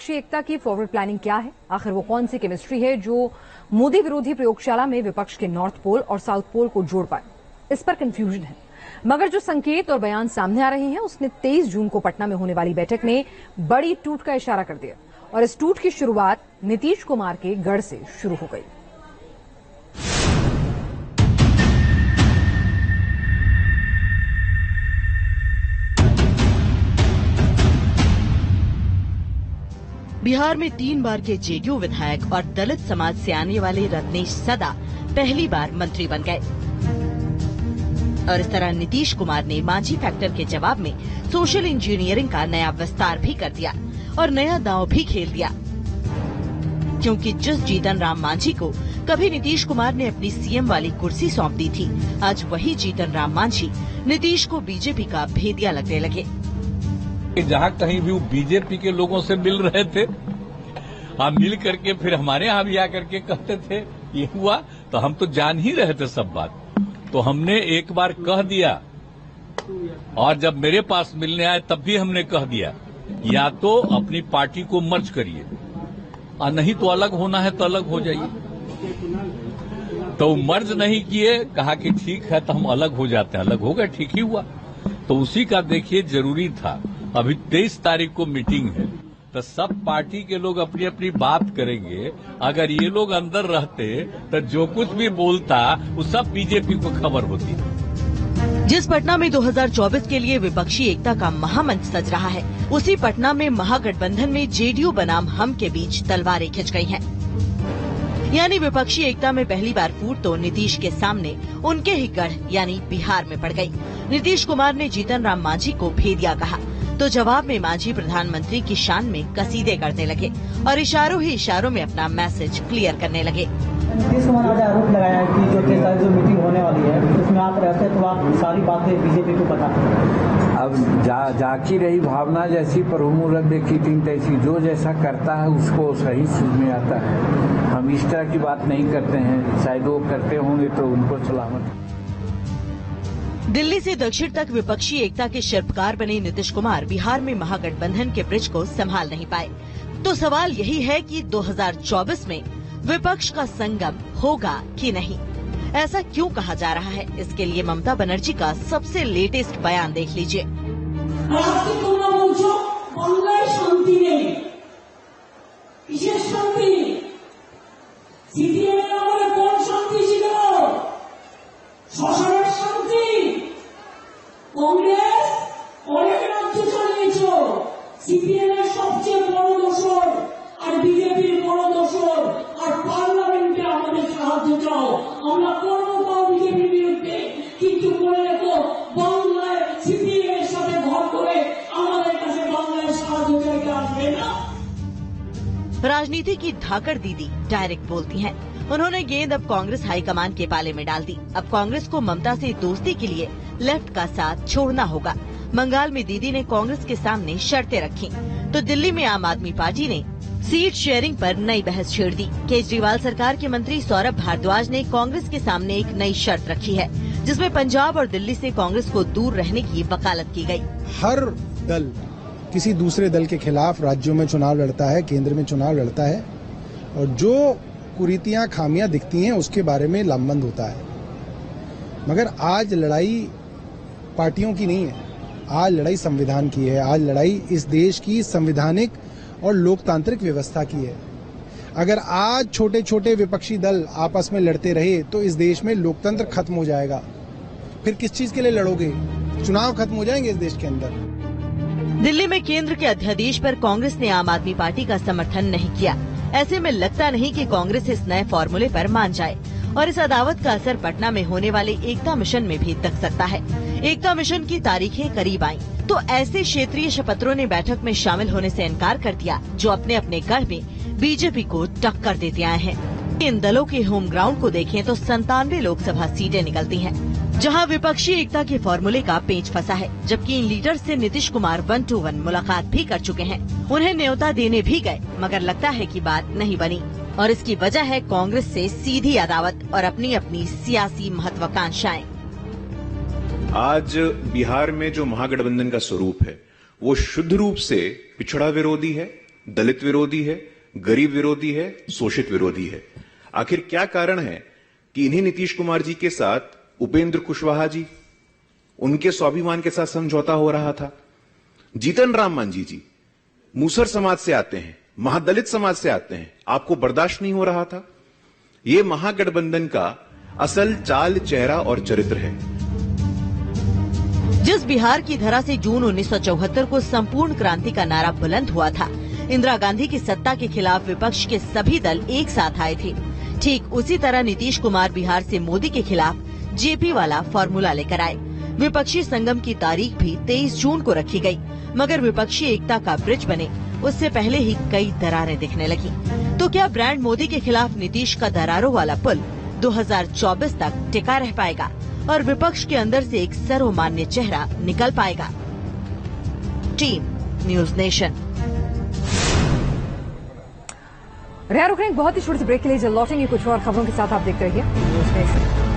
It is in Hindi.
एकता की फॉरवर्ड प्लानिंग क्या है? आखिर वो कौन सी केमिस्ट्री है जो मोदी विरोधी प्रयोगशाला में विपक्ष के नॉर्थ पोल और साउथ पोल को जोड़ पाए? इस पर कंफ्यूजन है, मगर जो संकेत और बयान सामने आ रहे हैं उसने 23 जून को पटना में होने वाली बैठक में बड़ी टूट का इशारा कर दिया और इस टूट की शुरुआत नीतीश कुमार के गढ़ से शुरू हो गई। बिहार में 3 बार के जेडीयू विधायक और दलित समाज से आने वाले रत्नेश सदा पहली बार मंत्री बन गए और इस तरह नीतीश कुमार ने मांझी फैक्टर के जवाब में सोशल इंजीनियरिंग का नया विस्तार भी कर दिया और नया दांव भी खेल दिया, क्योंकि जिस जीतन राम मांझी को कभी नीतीश कुमार ने अपनी सीएम वाली कुर्सी सौंप दी थी, आज वही जीतन राम मांझी नीतीश को बीजेपी का भेदिया लगने लगे। जहाँ कहीं भी वो बीजेपी के लोगों से मिल रहे थे, हम मिल करके फिर हमारे यहाँ भी आकर के कहते थे ये हुआ, तो हम तो जान ही रहे थे सब बात। तो हमने एक बार कह दिया और जब मेरे पास मिलने आए तब भी हमने कह दिया, या तो अपनी पार्टी को मर्ज करिए और नहीं तो अलग होना है तो अलग हो जाइए। तो मर्ज नहीं किए, कहा कि ठीक है तो हम अलग हो जाते हैं, अलग हो गए, ठीक ही हुआ। तो उसी का देखिए जरूरी था। अभी 23 तारीख को मीटिंग है, तो सब पार्टी के लोग अपनी अपनी बात करेंगे। अगर ये लोग अंदर रहते तो जो कुछ भी बोलता वो सब बीजेपी को खबर होती। जिस पटना में 2024 के लिए विपक्षी एकता का महामंच सज रहा है, उसी पटना में महागठबंधन में जेडीयू बनाम हम के बीच तलवारें खिंच गई हैं। यानी विपक्षी एकता में पहली बार फूट तो नीतीश के सामने उनके ही गढ़ यानी बिहार में पड़ गई। नीतीश कुमार ने जीतन राम मांझी को भेदिया कहा तो जवाब में मांझी प्रधानमंत्री की शान में कसीदे करने लगे और इशारों ही इशारों में अपना मैसेज क्लियर करने लगे। नीतीश कुमार ने आरोप लगाया है कि जो मीटिंग होने वाली है उसमें आप रहते तो आप सारी बातें बीजेपी को बताते। अब जाकी रही भावना जैसी प्रमुख देखी थी तैसी, जो जैसा करता है उसको सही समझ में आता है। हम इस तरह की बात नहीं करते हैं, शायद वो करते होंगे तो उनको सलामत। दिल्ली से दक्षिण तक विपक्षी एकता के शिल्पकार बने नीतीश कुमार बिहार में महागठबंधन के ब्रिज को संभाल नहीं पाए। तो सवाल यही है कि 2024 में विपक्ष का संगम होगा कि नहीं? ऐसा क्यों कहा जा रहा है? इसके लिए ममता बनर्जी का सबसे लेटेस्ट बयान देख लीजिए। কংগ্রেস অনেক রাজ্য চালিয়েছ, সিপিএম এর সবচেয়ে বড় দোষর আর বিজেপির বড় দোষর, আর পার্লামেন্টে আমাদের সাহায্য চাও, আমরা করবো তাও বিজেপির বিরুদ্ধে, কিন্তু মনে রেখো বাংলায় সিপিএম এর সাথে ভর করে আমাদের কাছে বাংলায় সাহায্য চাইতে আসবে না। राजनीति की धाकड़ दीदी डायरेक्ट बोलती हैं। उन्होंने गेंद अब कांग्रेस हाईकमान के पाले में डाल दी। अब कांग्रेस को ममता से दोस्ती के लिए लेफ्ट का साथ छोड़ना होगा। बंगाल में दीदी ने कांग्रेस के सामने शर्तें रखी, तो दिल्ली में आम आदमी पार्टी ने सीट शेयरिंग पर नई बहस छेड़ दी। केजरीवाल सरकार के मंत्री सौरभ भारद्वाज ने कांग्रेस के सामने एक नई शर्त रखी है, जिसमें पंजाब और दिल्ली से कांग्रेस को दूर रहने की वकालत की गई। हर दल किसी दूसरे दल के खिलाफ राज्यों में चुनाव लड़ता है, केंद्र में चुनाव लड़ता है, और जो कुरीतियां खामियां दिखती हैं उसके बारे में लामबंद होता है। मगर आज लड़ाई पार्टियों की नहीं है, आज लड़ाई संविधान की है। आज लड़ाई इस देश की संवैधानिक और लोकतांत्रिक व्यवस्था की है। अगर आज छोटे छोटे विपक्षी दल आपस में लड़ते रहे तो इस देश में लोकतंत्र खत्म हो जाएगा। फिर किस चीज के लिए लड़ोगे? चुनाव खत्म हो जाएंगे इस देश के अंदर। दिल्ली में केंद्र के अध्यादेश पर कांग्रेस ने आम आदमी पार्टी का समर्थन नहीं किया। ऐसे में लगता नहीं कि कांग्रेस इस नए फॉर्मूले पर मान जाए और इस अदावत का असर पटना में होने वाले एकता मिशन में भी दिख सकता है। एकता मिशन की तारीखें करीब आईं, तो ऐसे क्षेत्रीय शपथरों ने बैठक में शामिल होने से इनकार कर दिया जो अपने अपने गढ़ में बीजेपी को टक्कर देते आए हैं। इन दलों के होम ग्राउंड को देखें तो 97 लोकसभा सीटें निकलती हैं, जहां विपक्षी एकता के फॉर्मूले का पेंच फंसा है। जबकि इन लीडर से नीतीश कुमार 1-to-1 मुलाकात भी कर चुके हैं। उन्हें न्योता देने भी गए, मगर लगता है कि बात नहीं बनी और इसकी वजह है कांग्रेस से सीधी अदावत और अपनी अपनी सियासी महत्वाकांक्षाएं। आज बिहार में जो महागठबंधन का स्वरूप है वो शुद्ध रूप से पिछड़ा विरोधी है, दलित विरोधी है, गरीब विरोधी है, शोषित विरोधी है। आखिर क्या कारण है कि इन्हीं नीतीश कुमार जी के साथ उपेंद्र कुशवाहा जी, उनके स्वाभिमान के साथ समझौता हो रहा था। जीतन राम मांझी जी मूसर समाज से आते हैं, महादलित समाज से आते हैं, आपको बर्दाश्त नहीं हो रहा था। यह महागठबंधन का असल चाल, चेहरा और चरित्र है। जिस बिहार की धरा से जून 1974 को संपूर्ण क्रांति का नारा बुलंद हुआ था, इंदिरा गांधी की सत्ता के खिलाफ विपक्ष के सभी दल एक साथ आए थे। ठीक उसी तरह नीतीश कुमार बिहार से मोदी के खिलाफ जेपी वाला फॉर्मूला लेकर आए। विपक्षी संगम की तारीख भी 23 जून को रखी गई, मगर विपक्षी एकता का ब्रिज बने उससे पहले ही कई दरारें दिखने लगी। तो क्या ब्रांड मोदी के खिलाफ नीतीश का दरारों वाला पुल 2024 तक टिका रह पाएगा और विपक्ष के अंदर से एक सर्वमान्य चेहरा निकल पाएगा? Team news nation. रुकेंगे बहुत ही छोटे से ब्रेक के लिए, जब लौटेंगे कुछ और खबरों के साथ आप देखते रहिए न्यूज नेशन।